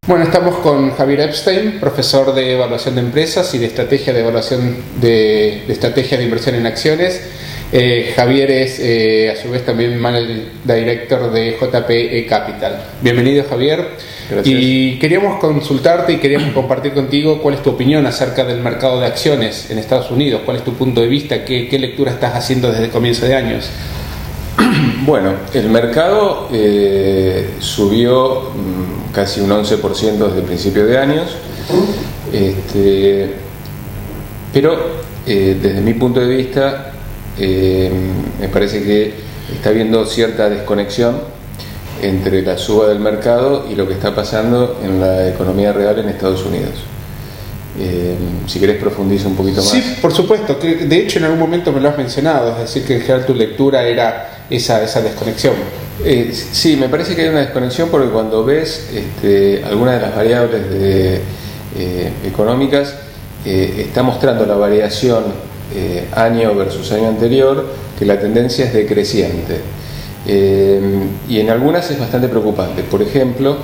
Bueno, estamos con Javier Epstein, profesor de evaluación de empresas y de estrategia de evaluación de estrategia de inversión en acciones. Javier es a su vez también Managing Director de JPE Capital. Bienvenido, Javier. Gracias. Y queríamos consultarte y queríamos compartir contigo cuál es tu opinión acerca del mercado de acciones en Estados Unidos, cuál es tu punto de vista, qué lectura estás haciendo desde el comienzo de años. Bueno, el mercado subió casi un 11% desde el principio de años, pero desde mi punto de vista me parece que está habiendo cierta desconexión entre la suba del mercado y lo que está pasando en la economía real en Estados Unidos. Si querés profundiza un poquito más. Sí, por supuesto, que de hecho en algún momento me lo has mencionado, es decir, que en general tu lectura era esa desconexión. Sí, me parece que hay una desconexión porque cuando ves algunas de las variables económicas, está mostrando la variación año versus año anterior, que la tendencia es decreciente. Y en algunas es bastante preocupante. Por ejemplo,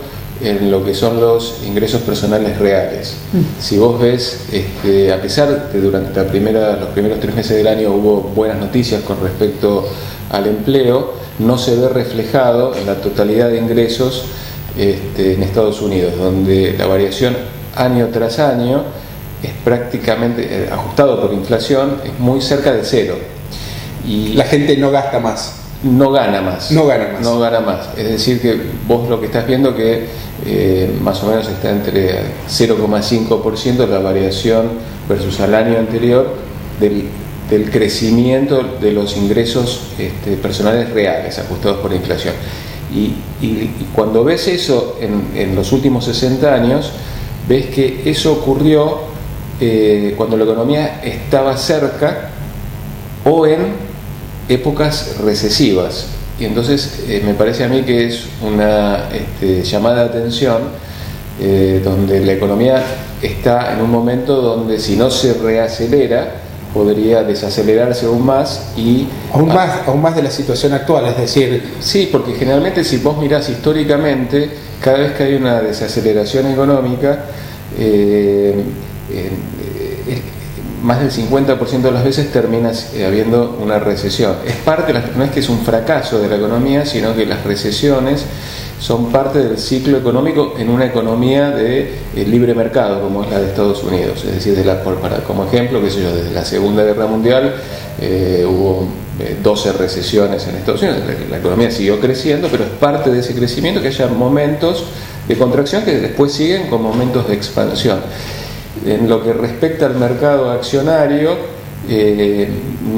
en lo que son los ingresos personales reales. Si vos ves, a pesar de durante los primeros 3 meses del año hubo buenas noticias con respecto al empleo, no se ve reflejado en la totalidad de ingresos en Estados Unidos, donde la variación año tras año es prácticamente, ajustado por inflación, es muy cerca de cero. Y la gente no gasta más. No gana más. No gana más. Es decir, que vos lo que estás viendo que más o menos está entre 0,5% la variación versus al año anterior del crecimiento de los ingresos personales reales ajustados por inflación. Y cuando ves eso en los últimos 60 años, ves que eso ocurrió cuando la economía estaba cerca o en épocas recesivas. Y entonces me parece a mí que es una llamada de atención donde la economía está en un momento donde si no se reacelera podría desacelerarse aún más y aún más de la situación actual, es decir, sí, porque generalmente si vos mirás históricamente, cada vez que hay una desaceleración económica, más del 50% de las veces termina habiendo una recesión. No es que es un fracaso de la economía, sino que las recesiones son parte del ciclo económico en una economía de libre mercado, como es la de Estados Unidos. Es decir, como ejemplo, desde la Segunda Guerra Mundial hubo 12 recesiones en Estados Unidos. La economía siguió creciendo, pero es parte de ese crecimiento que haya momentos de contracción que después siguen con momentos de expansión. En lo que respecta al mercado accionario,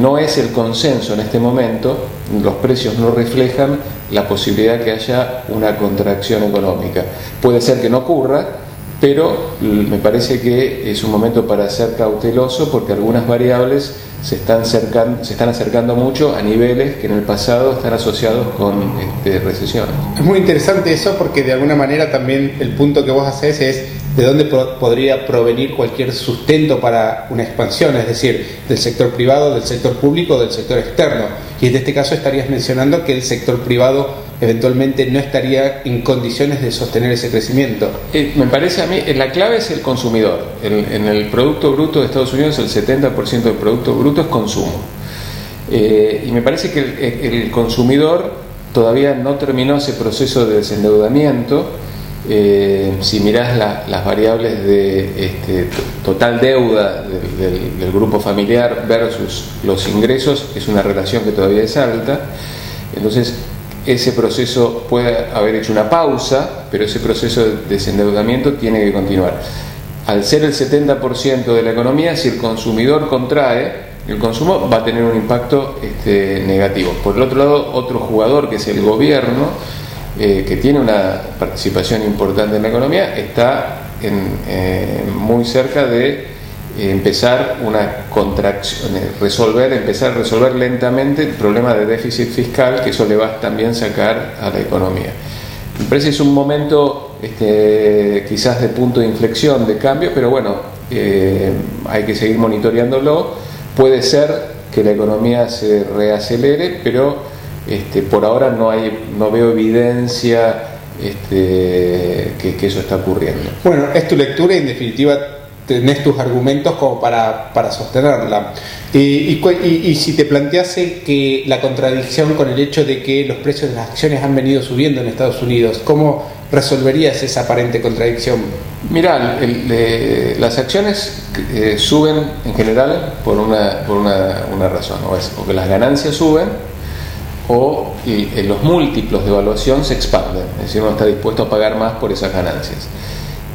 no es el consenso en este momento, los precios no reflejan la posibilidad que haya una contracción económica. Puede ser que no ocurra, pero me parece que es un momento para ser cauteloso porque algunas variables se están acercando mucho a niveles que en el pasado están asociados con recesiones. Es muy interesante eso porque de alguna manera también el punto que vos hacés es de dónde podría provenir cualquier sustento para una expansión, es decir, del sector privado, del sector público, del sector externo. Y en este caso estarías mencionando que el sector privado eventualmente no estaría en condiciones de sostener ese crecimiento. Me parece a mí, la clave es el consumidor. En el Producto Bruto de Estados Unidos el 70% del Producto Bruto es consumo. Y me parece que el consumidor todavía no terminó ese proceso de desendeudamiento. Si mirás las variables de total deuda del grupo familiar versus los ingresos, es una relación que todavía es alta. Entonces ese proceso puede haber hecho una pausa, pero ese proceso de desendeudamiento tiene que continuar. Al ser el 70% de la economía, si el consumidor contrae, el consumo va a tener un impacto negativo. Por el otro lado, otro jugador que es el gobierno, que tiene una participación importante en la economía, está muy cerca de empezar una contracción, empezar a resolver lentamente el problema de déficit fiscal, que eso le va a también sacar a la economía. Me parece que es un momento quizás de punto de inflexión, de cambio, pero bueno, hay que seguir monitoreándolo. Puede ser que la economía se reacelere, pero por ahora no veo evidencia que eso está ocurriendo. Bueno, es tu lectura y en definitiva tenés tus argumentos como para sostenerla. Y si te plantease que la contradicción con el hecho de que los precios de las acciones han venido subiendo en Estados Unidos, ¿cómo resolverías esa aparente contradicción? Mirá, las acciones suben en general por una razón, o que las ganancias suben o los múltiplos de evaluación se expanden, es decir, uno está dispuesto a pagar más por esas ganancias.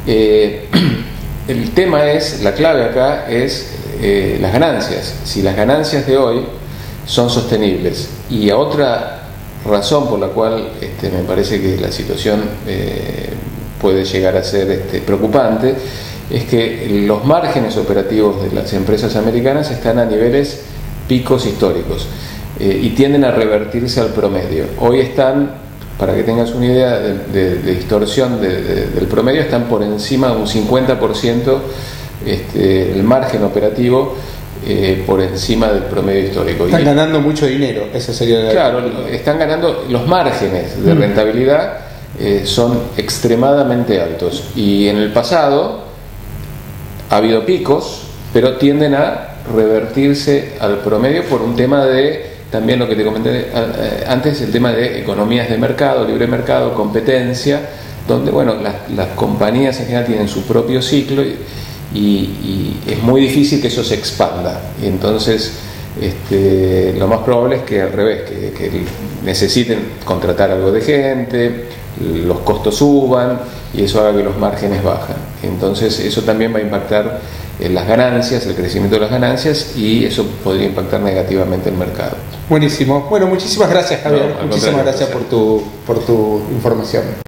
El tema es, la clave acá es las ganancias. Si las ganancias de hoy son sostenibles, y a otra razón por la cual me parece que la situación puede llegar a ser preocupante, es que los márgenes operativos de las empresas americanas están a niveles picos históricos y tienden a revertirse al promedio. Hoy están, para que tengas una idea de distorsión del promedio, están por encima de un 50% el margen operativo por encima del promedio histórico. Están ganando mucho dinero, ese sería Claro, están ganando, los márgenes de rentabilidad son extremadamente altos, y en el pasado ha habido picos, pero tienden a revertirse al promedio por un tema de, también lo que te comenté antes, el tema de economías de mercado, libre mercado, competencia, donde bueno, las compañías en general tienen su propio ciclo y es muy difícil que eso se expanda, y entonces lo más probable es que al revés, que necesiten contratar algo de gente, los costos suban y eso haga que los márgenes bajen. Entonces eso también va a impactar en las ganancias, el crecimiento de las ganancias, y eso podría impactar negativamente el mercado. Buenísimo. Bueno, muchísimas gracias, Javier. Muchísimas gracias por tu información.